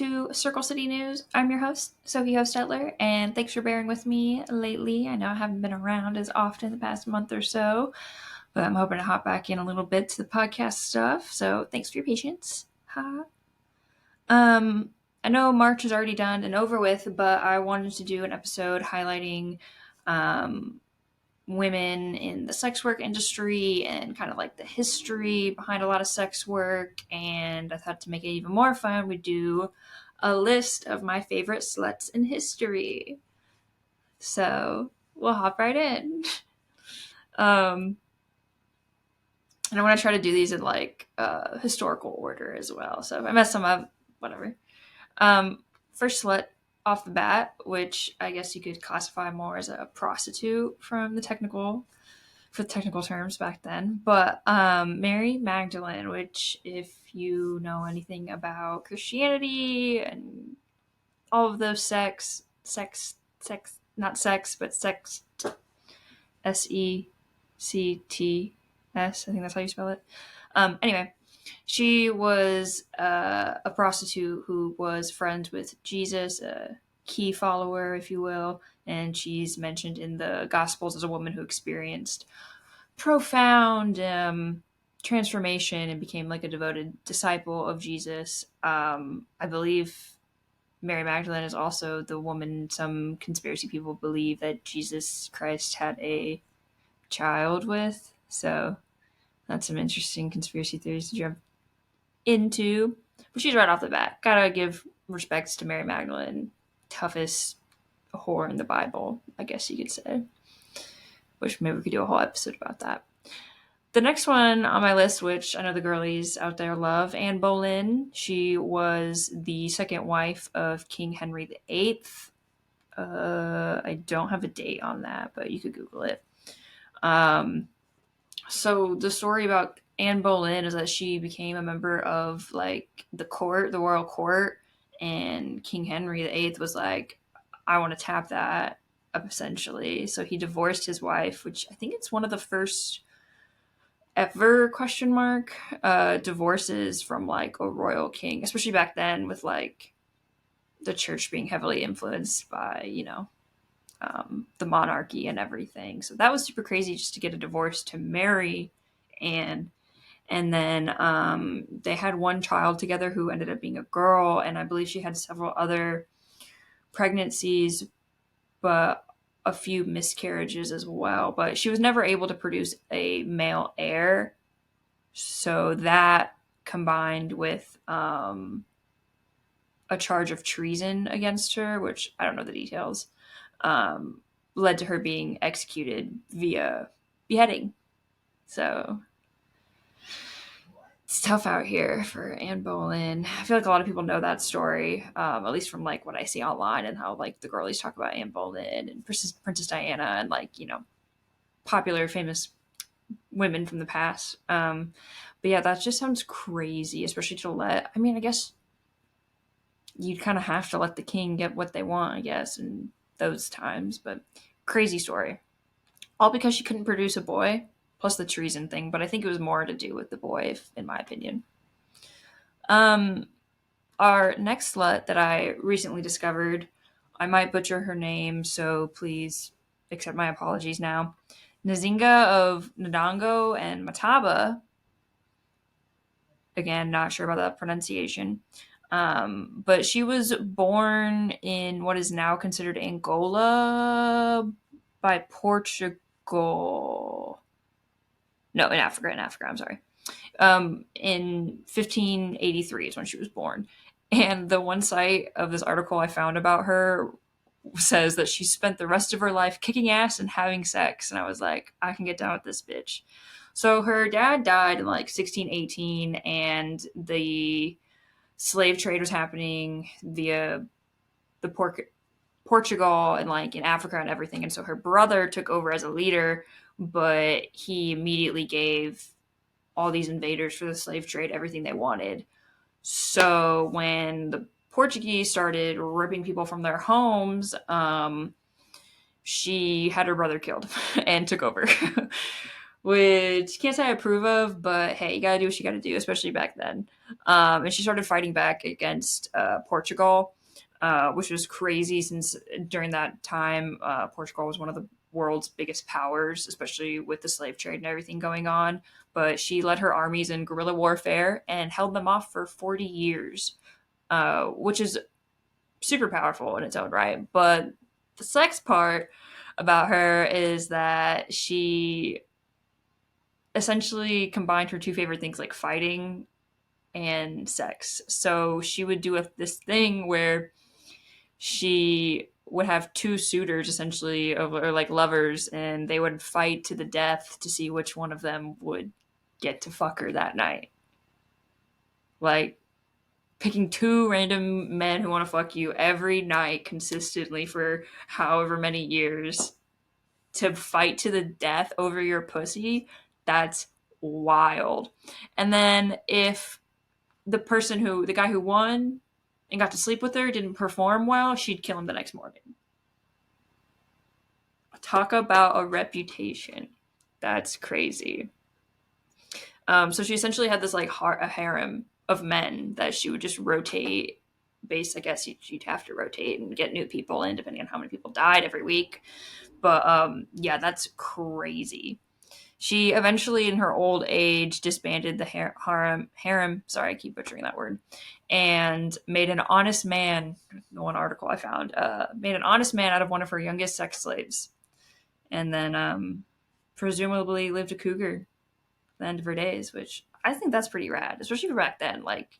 to Circle City News. I'm your host, Sophie Hostetler, and thanks for bearing with me lately. I know I haven't been around as often the past month or so, but I'm hoping to hop back in a little bit to the podcast stuff, so thanks for your patience. Ha. I know March is already done and over with, but I wanted to do an episode highlighting women in the sex work industry and kind of like the history behind a lot of sex work. And I thought to make it even more fun, we'd do a list of my favorite sluts in history. So we'll hop right in. And I want to try to do these in like historical order as well. So if I mess some up, whatever. First slut off the bat, which I guess you could classify more as a prostitute for the technical terms back then. But Mary Magdalene, which if you know anything about Christianity and all of those not sex, but sex, SECTS, I think that's how you spell it. Anyway, she was a prostitute who was friends with Jesus, a key follower, if you will, and she's mentioned in the Gospels as a woman who experienced profound transformation and became like a devoted disciple of Jesus. I believe Mary Magdalene is also the woman some conspiracy people believe that Jesus Christ had a child with. So that's some interesting conspiracy theories to jump into. But she's right off the bat. Gotta give respects to Mary Magdalene, toughest whore in the Bible, I guess you could say. Which maybe we could do a whole episode about that. The next one on my list, which I know the girlies out there love, Anne Boleyn. She was the second wife of King Henry VIII. I don't have a date on that, but you could Google it. So the story about Anne Boleyn is that she became a member of like the royal court, and King Henry VIII was like, I want to tap that up essentially. So he divorced his wife, which I think it's one of the first ever divorces from like a royal king, especially back then with like the church being heavily influenced by, the monarchy and everything. So that was super crazy just to get a divorce to marry Anne. And then they had one child together who ended up being a girl, and I believe she had several other pregnancies, but a few miscarriages as well. But she was never able to produce a male heir. So that combined with a charge of treason against her, which I don't know the details, led to her being executed via beheading. So it's tough out here for Anne Boleyn. I feel like a lot of people know that story, at least from like what I see online and how like the girlies talk about Anne Boleyn and Princess Diana and like, popular famous women from the past. But yeah, that just sounds crazy, especially I guess you'd kind of have to let the king get what they want, I guess, in those times, but crazy story. All because she couldn't produce a boy, plus the treason thing, but I think it was more to do with the boy, in my opinion. Our next slut that I recently discovered, I might butcher her name, so please accept my apologies now. Nzinga of Ndongo and Mataba. Again, not sure about that pronunciation. But she was born in what is now considered Angola by Portugal. No, in Africa, I'm sorry. In 1583 is when she was born. And the one site of this article I found about her says that she spent the rest of her life kicking ass and having sex. And I was like, I can get down with this bitch. So her dad died in like 1618, and the slave trade was happening via the Portugal and like in Africa and everything. And so her brother took over as a leader, but he immediately gave all these invaders for the slave trade everything they wanted. So when the Portuguese started ripping people from their homes, she had her brother killed and took over. Which can't say I approve of, but hey, you gotta do what you gotta do, especially back then. And she started fighting back against Portugal, which was crazy since during that time, Portugal was one of the world's biggest powers, especially with the slave trade and everything going on. But she led her armies in guerrilla warfare and held them off for 40 years, which is super powerful in its own right. But the sex part about her is that she essentially combined her two favorite things, like fighting and sex. So she would do this thing where she would have two suitors essentially, or like lovers, and they would fight to the death to see which one of them would get to fuck her that night. Like picking two random men who want to fuck you every night consistently for however many years to fight to the death over your pussy. That's wild. And then if the guy who won and got to sleep with her didn't perform well, she'd kill him the next morning. Talk about a reputation. That's crazy. So she essentially had this like a harem of men that she would just rotate. I guess you'd have to rotate and get new people in depending on how many people died every week. But yeah, that's crazy. She eventually, in her old age, disbanded the harem. Sorry, I keep butchering that word. And made an honest man. The one article I found made an honest man out of one of her youngest sex slaves, and then presumably lived a cougar at the end of her days, which I think that's pretty rad, especially for back then. Like,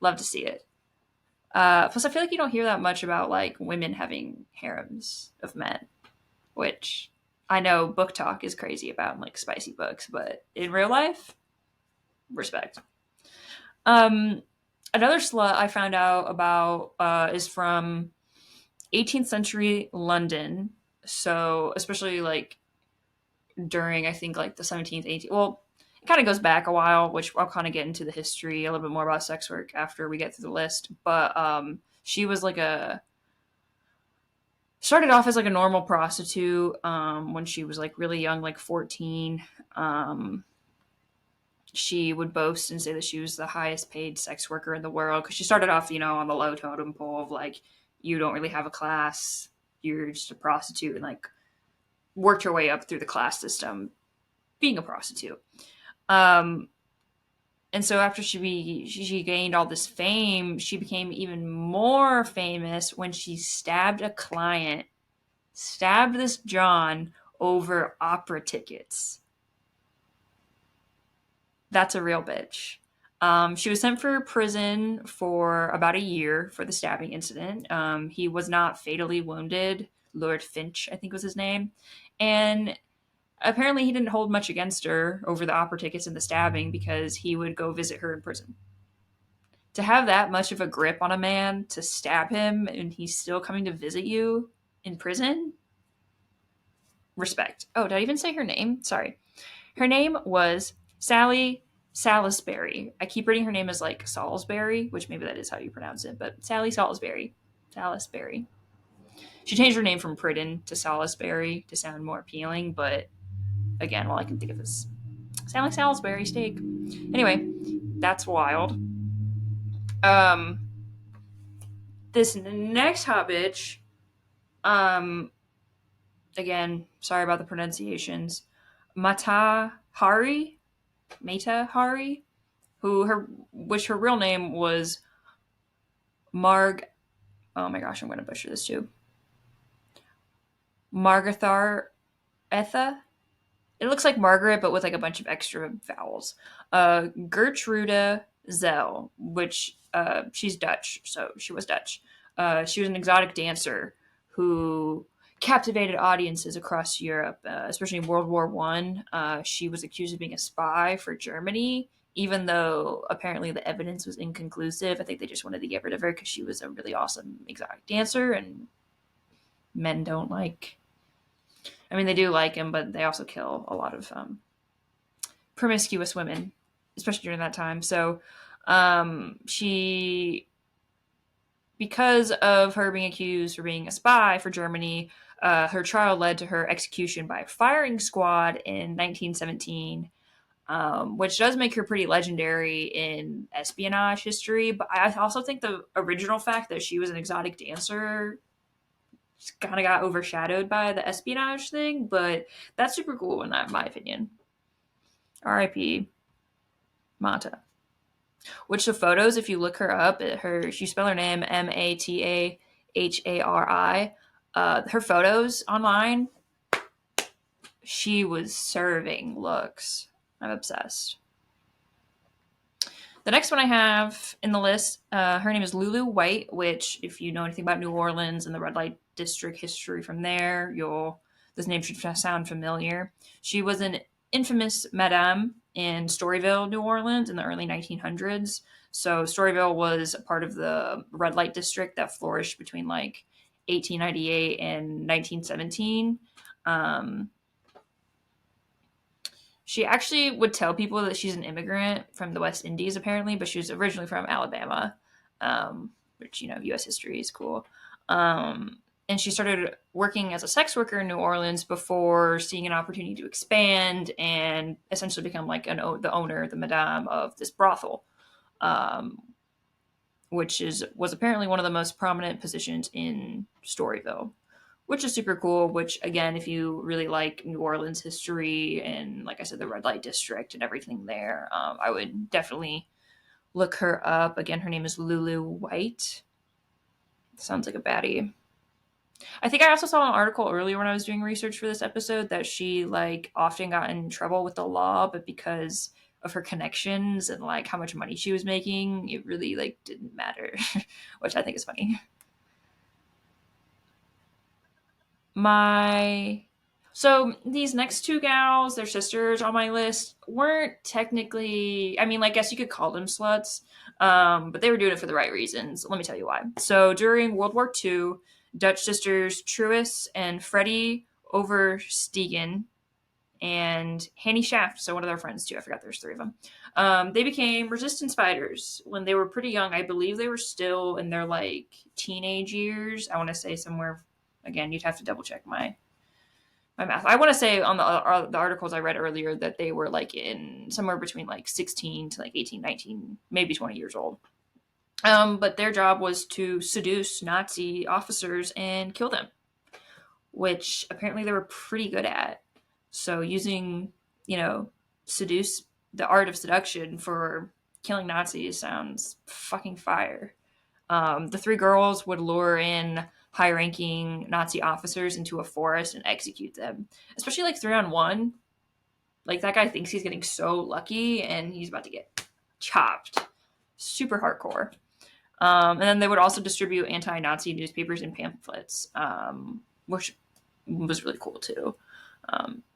love to see it. Plus, I feel like you don't hear that much about like women having harems of men, which I know book talk is crazy about, like spicy books, but in real life, respect. Another slut I found out about is from 18th century London. So especially like during, I think, like the 17th, 18th. Well, it kind of goes back a while, which I'll kind of get into the history a little bit more about sex work after we get through the list. But she was like started off as like a normal prostitute when she was like really young, like 14. She would boast and say that she was the highest paid sex worker in the world because she started off, on the low totem pole of like, you don't really have a class, you're just a prostitute, and like worked her way up through the class system being a prostitute. Um, and so after she gained all this fame, she became even more famous when she stabbed this John over opera tickets. That's a real bitch. She was sent for prison for about a year for the stabbing incident. He was not fatally wounded. Lord Finch, I think was his name. And apparently he didn't hold much against her over the opera tickets and the stabbing because he would go visit her in prison. To have that much of a grip on a man, to stab him and he's still coming to visit you in prison? Respect. Oh, did I even say her name? Sorry. Her name was Sally Salisbury. I keep reading her name as like Salisbury, which maybe that is how you pronounce it, but Sally Salisbury. Salisbury. She changed her name from Pridden to Salisbury to sound more appealing, but again, all I can think of is Sally Salisbury steak. Anyway, that's wild. Um, this next hot bitch, um, again, sorry about the pronunciations. Mata Hari, which her real name was Marg. Oh my gosh, I'm going to butcher this too. Margathar Etha. It looks like Margaret, but with like a bunch of extra vowels. Gertrude Zell, which she's Dutch, so she was Dutch. She was an exotic dancer who captivated audiences across Europe, especially in World War One. She was accused of being a spy for Germany, even though apparently the evidence was inconclusive. I think they just wanted to get rid of her because she was a really awesome exotic dancer, and men don't like. I mean, they do like him, but they also kill a lot of promiscuous women, especially during that time. So she, because of her being accused for being a spy for Germany, her trial led to her execution by a firing squad in 1917. which does make her pretty legendary in espionage history. But I also think the original fact that she was an exotic dancer kind of got overshadowed by the espionage thing, but that's super cool in my opinion. R.I.P. Mata. Which the photos, if you look her up, you spell her name Matahari. Her photos online, she was serving looks. I'm obsessed. The next one I have in the list, her name is Lulu White, which, if you know anything about New Orleans and the red light district history from there, this name should sound familiar. She was an infamous madame in Storyville, New Orleans in the early 1900s. So Storyville was a part of the red light district that flourished between like 1898 and 1917. She actually would tell people that she's an immigrant from the West Indies, apparently, but she was originally from Alabama, which, U.S. history is cool. And she started working as a sex worker in New Orleans before seeing an opportunity to expand and essentially become like the owner, the madame of this brothel, which was apparently one of the most prominent positions in Storyville, which is super cool. Which, again, if you really like New Orleans history and, like I said, the red light district and everything there, I would definitely look her up. Again, her name is Lulu White. Sounds like a baddie. I think I also saw an article earlier when I was doing research for this episode that she often got in trouble with the law, but because of her connections and how much money she was making, it really didn't matter, which I think is funny. So these next two gals, they're sisters on my list, weren't technically, I guess you could call them sluts, but they were doing it for the right reasons. Let me tell you why. So during World War II, Dutch sisters Truus and Freddie Overstegen and Hanny Shaft, so one of their friends too, I forgot there's three of them, they became resistance fighters when they were pretty young. I believe they were still in their teenage years. I want to say somewhere, again, you'd have to double check my math. I want to say on the articles I read earlier that they were in somewhere between 16 to 18, 19, maybe 20 years old. But their job was to seduce Nazi officers and kill them, which apparently they were pretty good at. So using, seduce the art of seduction for killing Nazis sounds fucking fire. The three girls would lure in high-ranking Nazi officers into a forest and execute them, especially 3-on-1. That guy thinks he's getting so lucky and he's about to get chopped. Super hardcore. And then they would also distribute anti-Nazi newspapers and pamphlets, which was really cool too.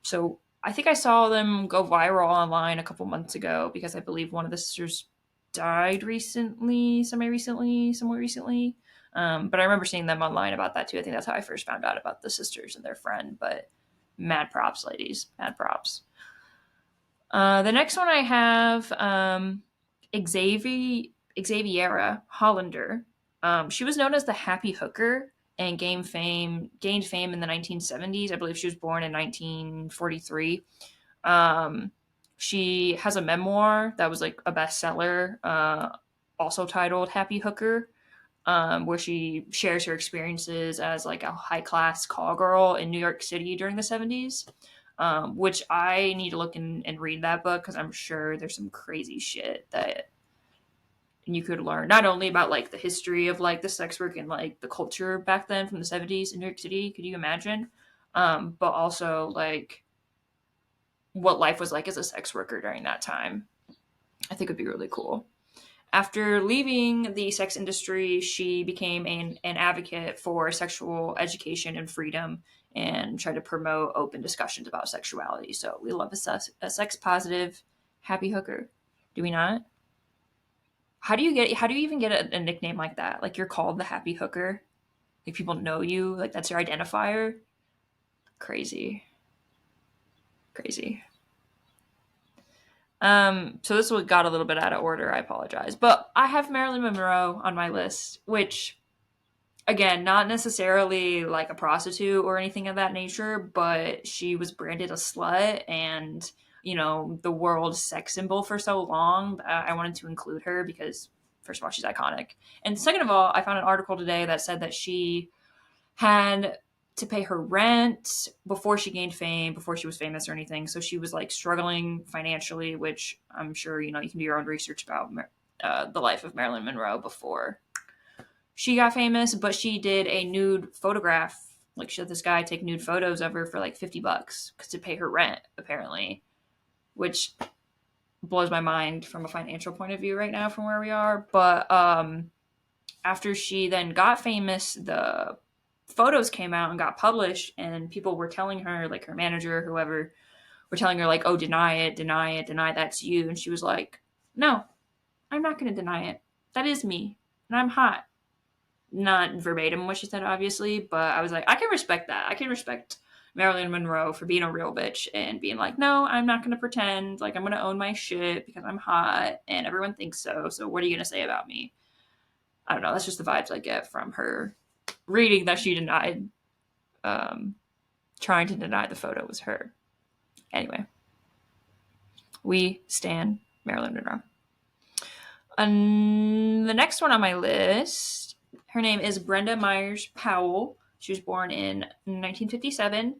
So I think I saw them go viral online a couple months ago because I believe one of the sisters died recently, somewhere recently. But I remember seeing them online about that too. I think that's how I first found out about the sisters and their friend. But mad props, ladies. Mad props. The next one I have, Xaviera Hollander. She was known as the Happy Hooker and gained fame in the 1970s. I believe she was born in 1943. She has a memoir that was a bestseller, also titled Happy Hooker, where she shares her experiences as a high-class call girl in New York City during the 70s, which I need to look and read that book because I'm sure there's some crazy shit that you could learn, not only about the history of the sex work and the culture back then from the 70s in New York City, could you imagine, but also what life was like as a sex worker during that time. I think would be really cool. After leaving the sex industry, she became an advocate for sexual education and freedom and tried to promote open discussions about sexuality. So we love a sex positive happy hooker. Do we not? How do you even get a nickname like that? You're called the happy hooker. People know you. That's your identifier. Crazy. So this one got a little bit out of order. I apologize. But I have Marilyn Monroe on my list, which, again, not necessarily a prostitute or anything of that nature, but she was branded a slut and the world's sex symbol for so long. I wanted to include her because, first of all, she's iconic. And second of all, I found an article today that said that she had to pay her rent before she gained fame, before she was famous or anything. So she was like struggling financially, which I'm sure, you can do your own research about the life of Marilyn Monroe before she got famous. But she did a nude photograph. Like, she had this guy take nude photos of her for like $50 to pay her rent, apparently, which blows my mind from a financial point of view right now from where we are. But after she then got famous, the photos came out and got published, and people were telling her, like her manager, whoever, were telling her like, oh, deny it, deny it, deny that's you. And she was like, no, I'm not going to deny it. That is me. And I'm hot. Not verbatim what she said, obviously, but I was like, I can respect that. I can respect Marilyn Monroe for being a real bitch and being like, no, I'm not going to pretend. Like, I'm going to own my shit because I'm hot and everyone thinks so. So what are you going to say about me? I don't know. That's just the vibes I get from her reading that she denied, trying to deny the photo was her. Anyway, we stan Marilyn Monroe. The next one on my list, her name is Brenda Myers Powell. She was born in 1957.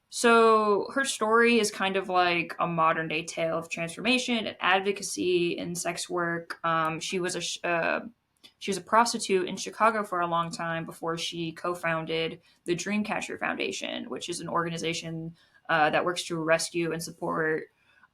So her story is kind of like a modern day tale of transformation and advocacy in sex work. She was a prostitute in Chicago for a long time before she co-founded the Dreamcatcher Foundation, which is an organization that works to rescue and support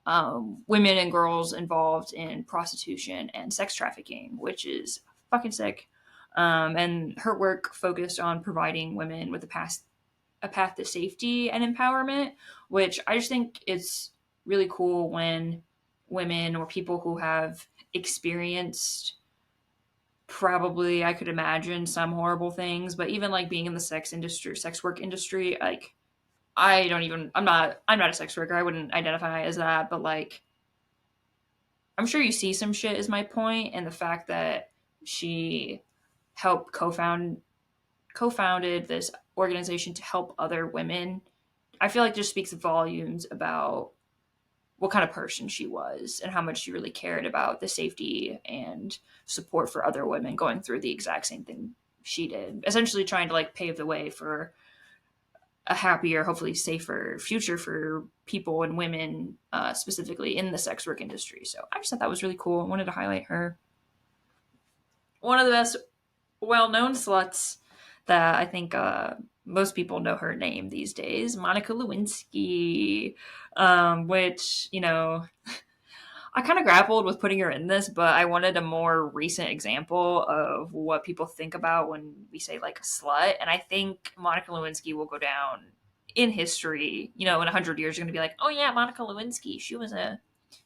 women and girls involved in prostitution and sex trafficking, which is fucking sick. And her work focused on providing women with a path to safety and empowerment, which I just think it's really cool when women or people who have experienced, probably, I could imagine, some horrible things, but even like being in the sex work industry, like, I'm not a sex worker. I wouldn't identify as that, but like, I'm sure you see some shit is my point. And the fact that she helped co-founded this organization to help other women, I feel like just speaks volumes about what kind of person she was and how much she really cared about the safety and support for other women going through the exact same thing she did, essentially trying to like pave the way for a happier, hopefully safer future for people and women, specifically in the sex work industry. So I just thought that was really cool. I wanted to highlight her. One of the best well-known sluts that I think most people know her name these days, Monica Lewinsky, which, I kind of grappled with putting her in this, but I wanted a more recent example of what people think about when we say like a slut. And I think Monica Lewinsky will go down in history. In 100 years, you're going to be like, oh yeah, Monica Lewinsky. She was an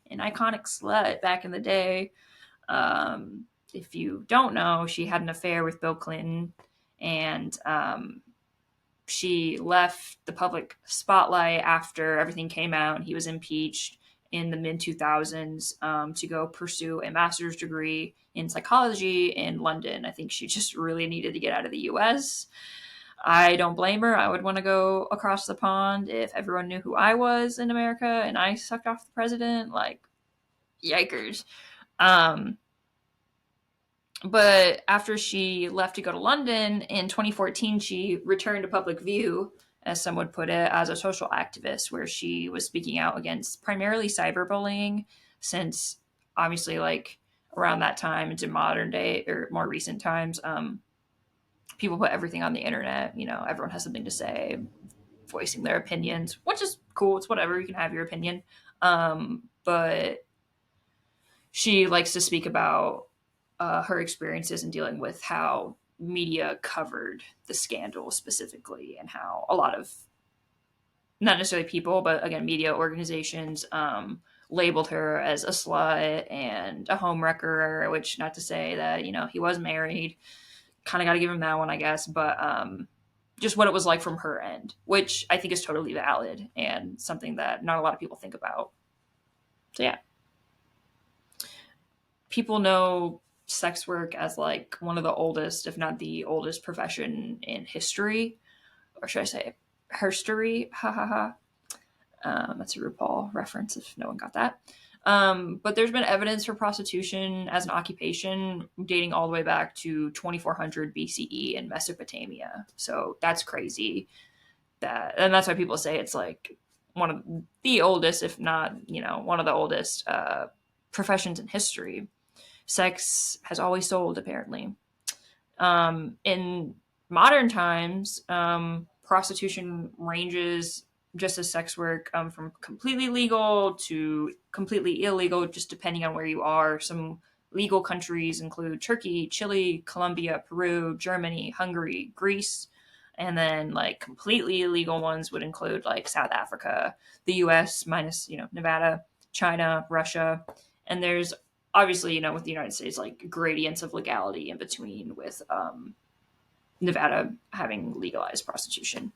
iconic slut back in the day. If you don't know, she had an affair with Bill Clinton, and she left the public spotlight after everything came out and he was impeached in the mid 2000s, to go pursue a master's degree in psychology in London. I think she just really needed to get out of the US. I don't blame her. I would want to go across the pond if everyone knew who I was in America and I sucked off the president. Like, yikers. But after she left to go to London in 2014, she returned to public view, as some would put it, as a social activist, where she was speaking out against primarily cyberbullying, since obviously, like, around that time into modern day or more recent times, people put everything on the internet. Everyone has something to say, voicing their opinions, which is cool. It's whatever. You can have your opinion. But she likes to speak about her experiences in dealing with how media covered the scandal specifically, and how a lot of, not necessarily people, but again, media organizations labeled her as a slut and a homewrecker, which, not to say that, he was married. Kind of got to give him that one, I guess. But just what it was like from her end, which I think is totally valid and something that not a lot of people think about. So yeah. People know sex work as like one of the oldest, if not the oldest profession in history, or should I say herstory? Ha ha ha. That's a RuPaul reference if no one got that. But there's been evidence for prostitution as an occupation dating all the way back to 2400 BCE in Mesopotamia. So that's crazy. And that's why people say it's like one of the oldest, if not, one of the oldest professions in history. Sex has always sold, apparently. In modern times, prostitution ranges just as sex work from completely legal to completely illegal, just depending on where you are. Some legal countries include Turkey, Chile, Colombia, Peru, Germany, Hungary, Greece. And then like completely illegal ones would include like South Africa, the US minus, Nevada, China, Russia. And there's obviously, with the United States, like gradients of legality in between with Nevada having legalized prostitution.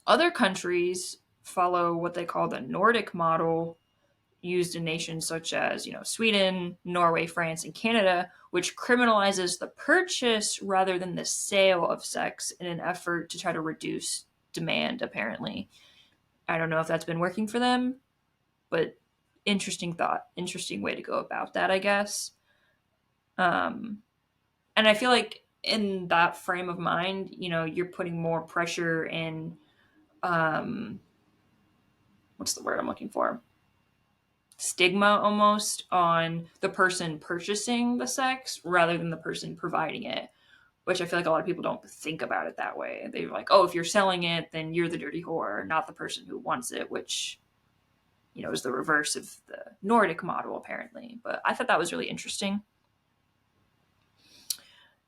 Other countries follow what they call the Nordic model, used in nations such as, Sweden, Norway, France, and Canada, which criminalizes the purchase rather than the sale of sex in an effort to try to reduce demand, apparently. I don't know if that's been working for them, but interesting thought, interesting way to go about that, I guess. And I feel like in that frame of mind, you're putting more pressure in, what's the word I'm looking for? Stigma almost on the person purchasing the sex rather than the person providing it, which I feel like a lot of people don't think about it that way. They're like, oh, if you're selling it, then you're the dirty whore, not the person who wants it, which, is the reverse of the Nordic model, apparently. But I thought that was really interesting.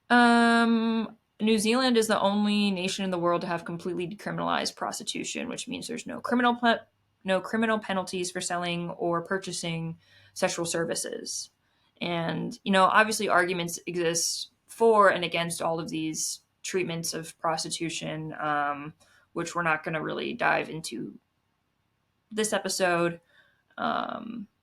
New Zealand is the only nation in the world to have completely decriminalized prostitution, which means there's no criminal penalties for selling or purchasing sexual services. And, obviously arguments exist for and against all of these treatments of prostitution, which we're not going to really dive into this episode,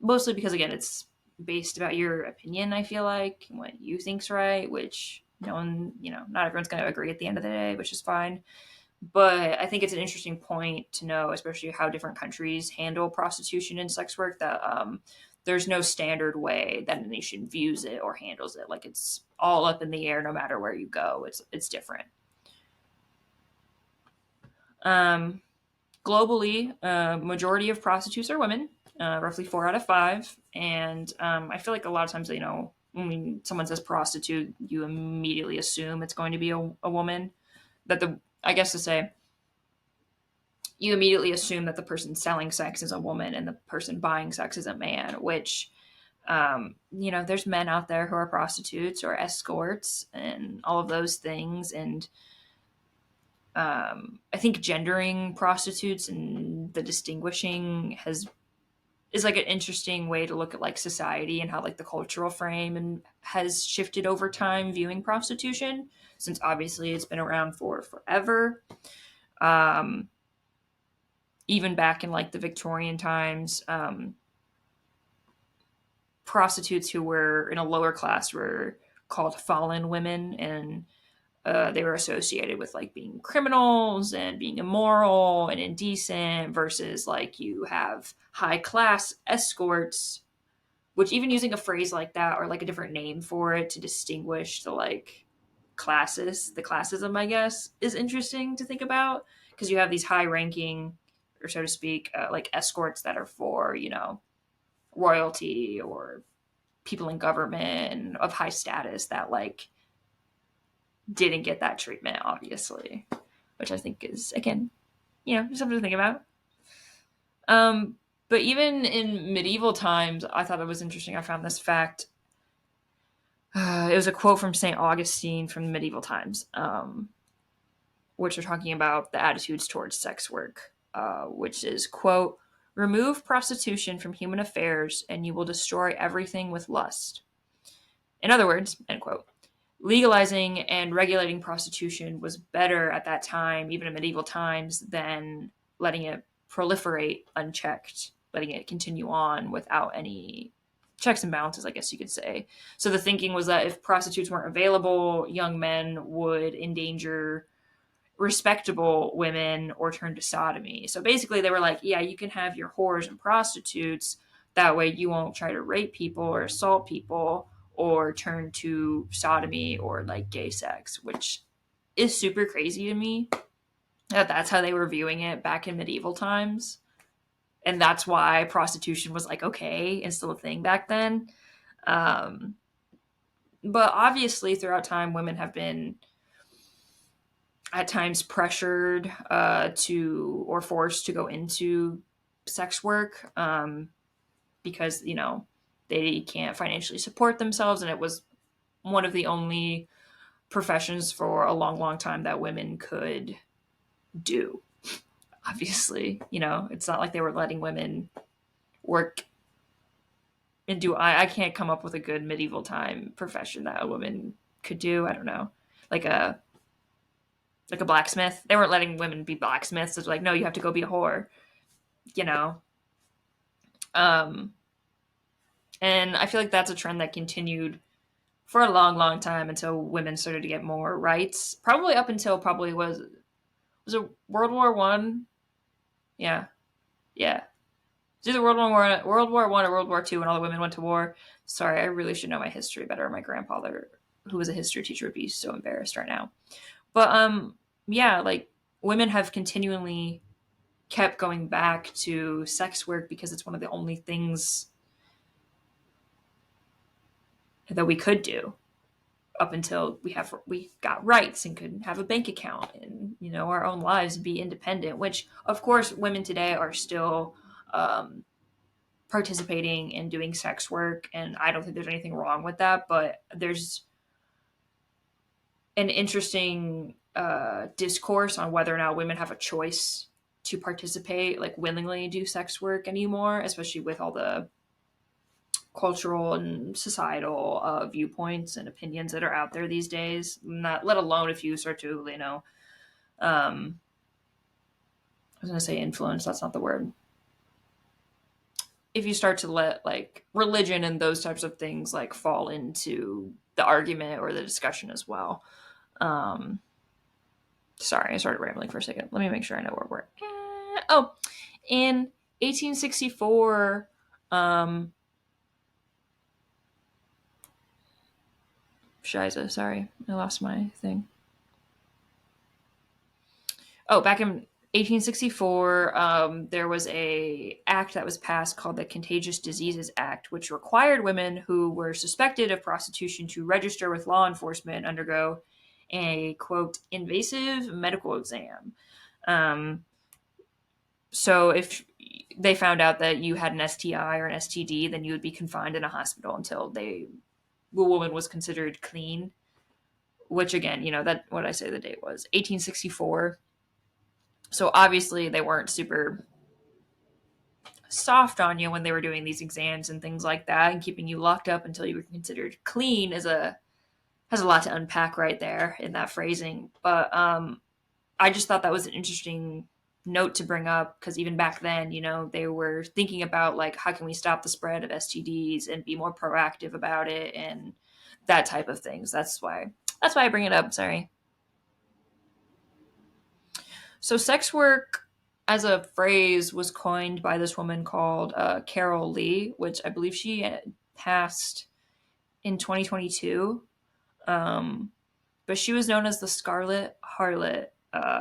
mostly because, again, it's based about your opinion, I feel like, and what you think's right, which no one, not everyone's going to agree at the end of the day, which is fine. But I think it's an interesting point to know, especially how different countries handle prostitution and sex work, that there's no standard way that a nation views it or handles it. Like, it's all up in the air no matter where you go. It's different. Globally, majority of prostitutes are women, roughly 4 out of 5. And I feel like a lot of times, when someone says prostitute, you immediately assume it's going to be a woman. I guess to say, you immediately assume that the person selling sex is a woman and the person buying sex is a man, which, there's men out there who are prostitutes or escorts and all of those things. And I think gendering prostitutes and the distinguishing is like an interesting way to look at like society and how like the cultural frame and has shifted over time viewing prostitution, since obviously it's been around for forever. Even back in like the Victorian times, prostitutes who were in a lower class were called fallen women, and they were associated with like being criminals and being immoral and indecent, versus like you have high class escorts, which even using a phrase like that or like a different name for it to distinguish the like classes, the classism, I guess, is interesting to think about, because you have these high ranking, or so to speak, like escorts that are for, royalty or people in government and of high status that like didn't get that treatment, obviously, which I think is, again, something to think about. But even in medieval times, I thought it was interesting. I found this fact. It was a quote from St. Augustine from the medieval times, which are talking about the attitudes towards sex work, which is, quote, "Remove prostitution from human affairs and you will destroy everything with lust." In other words, end quote. Legalizing and regulating prostitution was better at that time, even in medieval times, than letting it proliferate unchecked, letting it continue on without any checks and balances, I guess you could say. So the thinking was that if prostitutes weren't available, young men would respectable women or turn to sodomy. So basically, they were like, yeah, you can have your whores and prostitutes. That way, you won't try to rape people or assault people or turn to sodomy or like gay sex, which is super crazy to me that that's how they were viewing it back in medieval times. And that's why prostitution was like okay and still a thing back then. Um, but obviously, throughout time, women have been at times pressured to or forced to go into sex work because they can't financially support themselves, and it was one of the only professions for a long, long time that women could do. Obviously, it's not like they were letting women work and do. I can't come up with a good medieval time profession that a woman could do. I don't know, like a blacksmith. They weren't letting women be blacksmiths. It's like, no, you have to go be a whore, you know. Um, and I feel like that's a trend that continued for a long, long time until women started to get more rights. Probably up until probably was it World War I? Yeah, yeah. It's either World War I or World War II when all the women went to war. Sorry, I really should know my history better. My grandfather, who was a history teacher, would be so embarrassed right now. But yeah, like women have continually kept going back to sex work because it's one of the only things that we could do up until we got rights and could have a bank account and our own lives and be independent. Which, of course, women today are still participating in doing sex work, and I don't think there's anything wrong with that. But there's an interesting discourse on whether or not women have a choice to participate, like willingly do sex work anymore, especially with all the cultural and societal viewpoints and opinions that are out there these days. Not let alone if you start to, I was going to say influence. That's not the word. If you start to let like religion and those types of things like fall into the argument or the discussion as well. Um, Sorry, I started rambling for a second. Let me make sure I know where we're at. Oh, in 1864, Shiza, sorry, I lost my thing. Oh, back in 1864, there was a act that was passed called the Contagious Diseases Act, which required women who were suspected of prostitution to register with law enforcement and undergo a, quote, invasive medical exam. Um, so if they found out that you had an STI or an STD, then you would be confined in a hospital until the woman was considered clean. Which again, that what I say the date was 1864. So obviously they weren't super soft on you when they were doing these exams and things like that, and keeping you locked up until you were considered clean has a lot to unpack right there in that phrasing. But I just thought that was an interesting note to bring up because even back then, they were thinking about like how can we stop the spread of STDs and be more proactive about it and that type of things. That's why I bring it up. Sorry. So sex work as a phrase was coined by this woman called Carol Lee, which I believe she passed in 2022. But she was known as the Scarlet Harlot,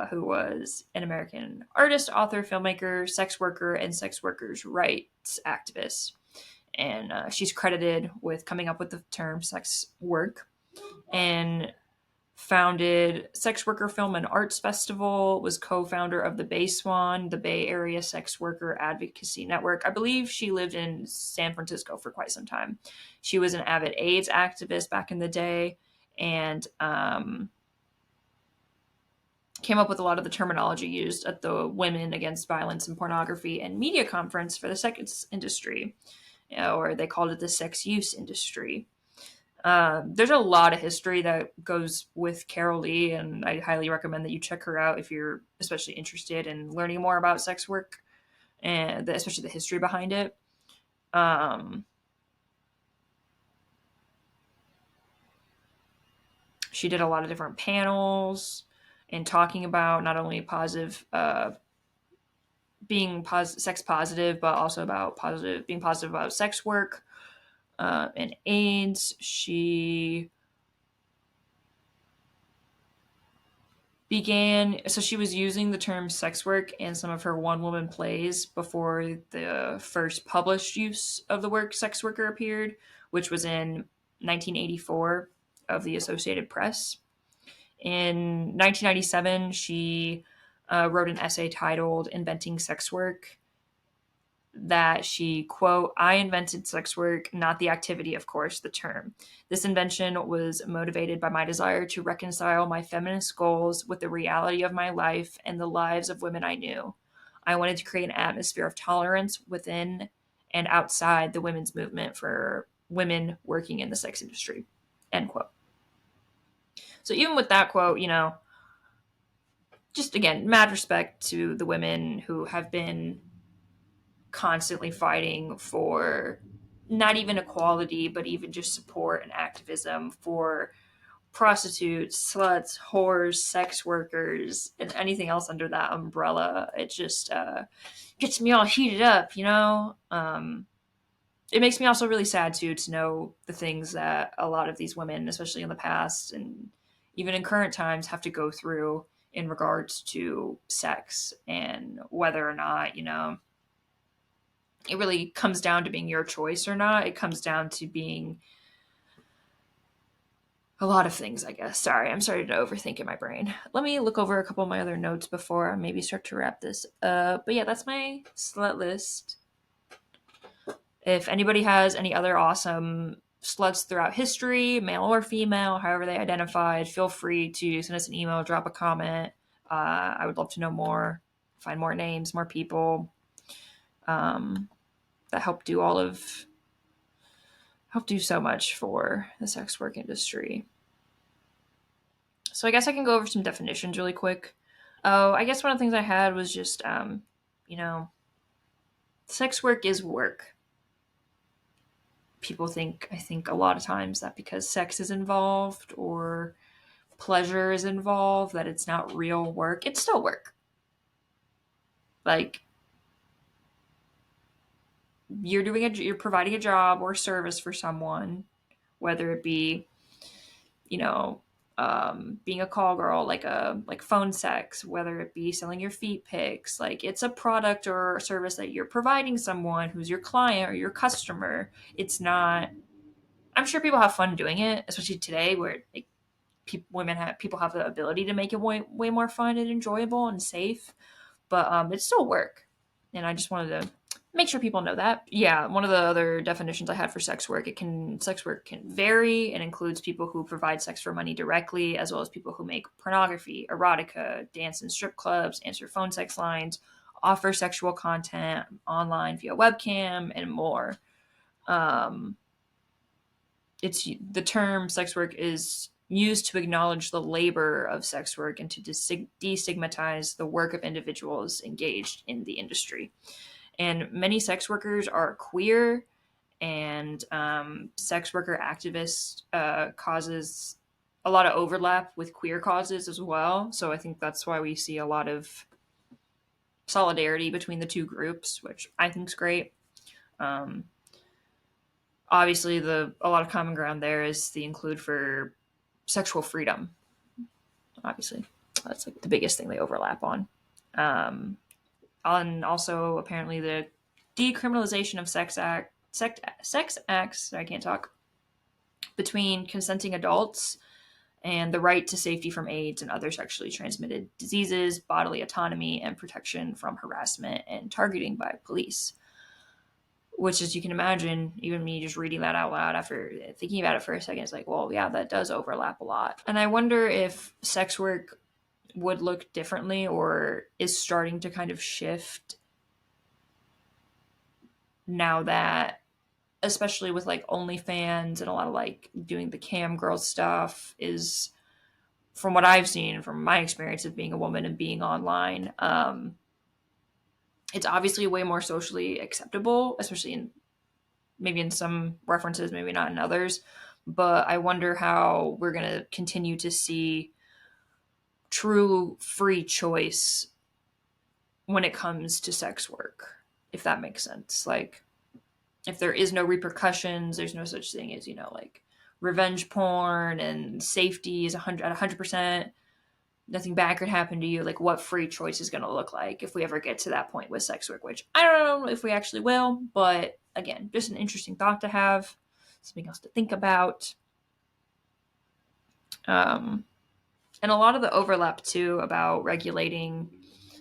who was an American artist, author, filmmaker, sex worker, and sex workers' rights activist. And she's credited with coming up with the term sex work and founded Sex Worker Film and Arts Festival, was co-founder of the Bay Swan, the Bay Area Sex Worker Advocacy Network. I believe she lived in San Francisco for quite some time. She was an avid AIDS activist back in the day and came up with a lot of the terminology used at the Women Against Violence and Pornography and Media Conference for the sex industry, or they called it the sex use industry. There's a lot of history that goes with Carol Lee, and I highly recommend that you check her out if you're especially interested in learning more about sex work and especially the history behind it. She did a lot of different panels and talking about not only positive, sex positive, but also about being positive about sex work and AIDS. She was using the term sex work in some of her one woman plays before the first published use of the word sex worker appeared, which was in 1984 of the Associated Press. In 1997, she wrote an essay titled Inventing Sex Work, that she, quote, I invented sex work, not the activity, of course, the term. This invention was motivated by my desire to reconcile my feminist goals with the reality of my life and the lives of women I knew. I wanted to create an atmosphere of tolerance within and outside the women's movement for women working in the sex industry, end quote. So even with that quote, just again, mad respect to the women who have been constantly fighting for not even equality, but even just support and activism for prostitutes, sluts, whores, sex workers, and anything else under that umbrella. It just gets me all heated up, it makes me also really sad too to know the things that a lot of these women, especially in the past and even in current times, have to go through in regards to sex and whether or not, it really comes down to being your choice or not. It comes down to being a lot of things, I guess. Sorry, I'm starting to overthink in my brain. Let me look over a couple of my other notes before I maybe start to wrap this up. But yeah, that's my slut list. If anybody has any other awesome sluts throughout history, male or female, however they identified, feel free to send us an email, drop a comment. I would love to know more, find more names, more people that help do so much for the sex work industry. So I guess I can go over some definitions really quick. Oh, I guess one of the things I had was just, sex work is work. I think a lot of times that because sex is involved or pleasure is involved, that it's not real work. It's still work. Like, you're providing a job or service for someone, whether it be, you know, being a call girl, like phone sex, whether it be selling your feet pics, like it's a product or a service that you're providing someone who's your client or your customer. It's not. I'm sure people have fun doing it, especially today, where like people have the ability to make it way more fun and enjoyable and safe. But it's still work, and I just wanted to make sure people know that. Yeah, one of the other definitions I had for sex work can vary and includes people who provide sex for money directly, as well as people who make pornography, erotica, dance in strip clubs, answer phone sex lines, offer sexual content online via webcam, and more. It's the term sex work is used to acknowledge the labor of sex work and to destigmatize the work of individuals engaged in the industry. And many sex workers are queer, and sex worker activists causes a lot of overlap with queer causes as well. So I think that's why we see a lot of solidarity between the two groups, which I think is great. Um, Obviously, a lot of common ground there is the include for sexual freedom. Obviously, that's like the biggest thing they overlap on. Um, and also apparently the decriminalization of sex acts. I can't talk, between consenting adults, and the right to safety from AIDS and other sexually transmitted diseases, bodily autonomy, and protection from harassment and targeting by police. Which, as you can imagine, even me just reading that out loud after thinking about it for a second, it's like, well, yeah, that does overlap a lot. And I wonder if sex work would look differently or is starting to kind of shift now that, especially with like OnlyFans and a lot of like doing the cam girl stuff, is, from what I've seen from my experience of being a woman and being online, it's obviously way more socially acceptable, especially in maybe in some references, maybe not in others. But I wonder how we're going to continue to see true free choice when it comes to sex work, if that makes sense. Like, if there is no repercussions, there's no such thing as, like revenge porn, and safety is 100%, nothing bad could happen to you. Like, what free choice is going to look like if we ever get to that point with sex work, which I don't know if we actually will, but again, just an interesting thought to have, something else to think about. And a lot of the overlap too about regulating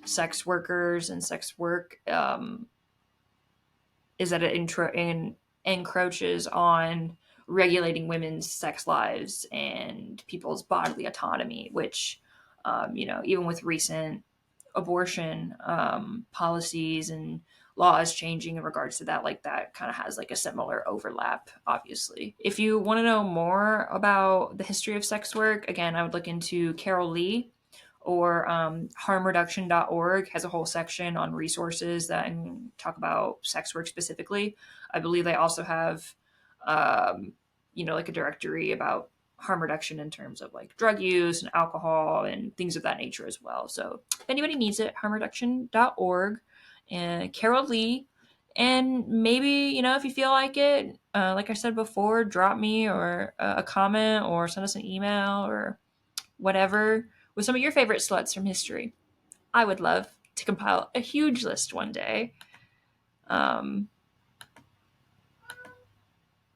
sex workers and sex work is that it encroaches on regulating women's sex lives and people's bodily autonomy, which, even with recent abortion policies and laws changing in regards to that, like that kind of has like a similar overlap, obviously. If you want to know more about the history of sex work, again, I would look into Carol Lee, or harmreduction.org has a whole section on resources that talk about sex work specifically. I believe they also have, like a directory about harm reduction in terms of like drug use and alcohol and things of that nature as well. So if anybody needs it, harmreduction.org, and Carol Lee. And maybe, if you feel like it, like I said before, drop me or a comment or send us an email or whatever with some of your favorite sluts from history. I would love to compile a huge list one day. And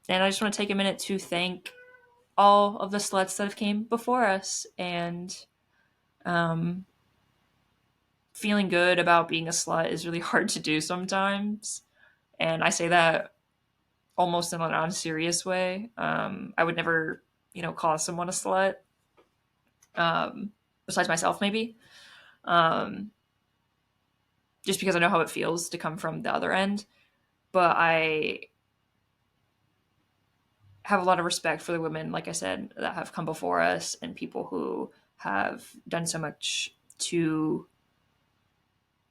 I just want to take a minute to thank all of the sluts that have came before us, and feeling good about being a slut is really hard to do sometimes. And I say that almost in a non-serious way. I would never, call someone a slut, besides myself, maybe. Just because I know how it feels to come from the other end. But I have a lot of respect for the women, like I said, that have come before us, and people who have done so much to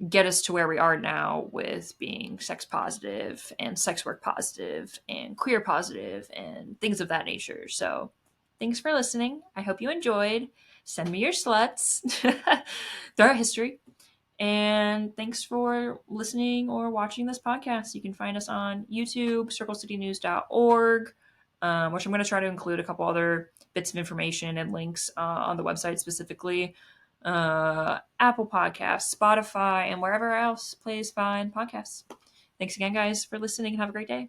get us to where we are now with being sex positive and sex work positive and queer positive and things of that nature. So thanks for listening. I hope you enjoyed. Send me your sluts throughout history. And thanks for listening or watching this podcast. You can find us on YouTube, circlecitynews.org, which I'm going to try to include a couple other bits of information and links on the website specifically. Apple Podcasts, Spotify, and wherever else plays fine podcasts. Thanks again, guys, for listening, and have a great day.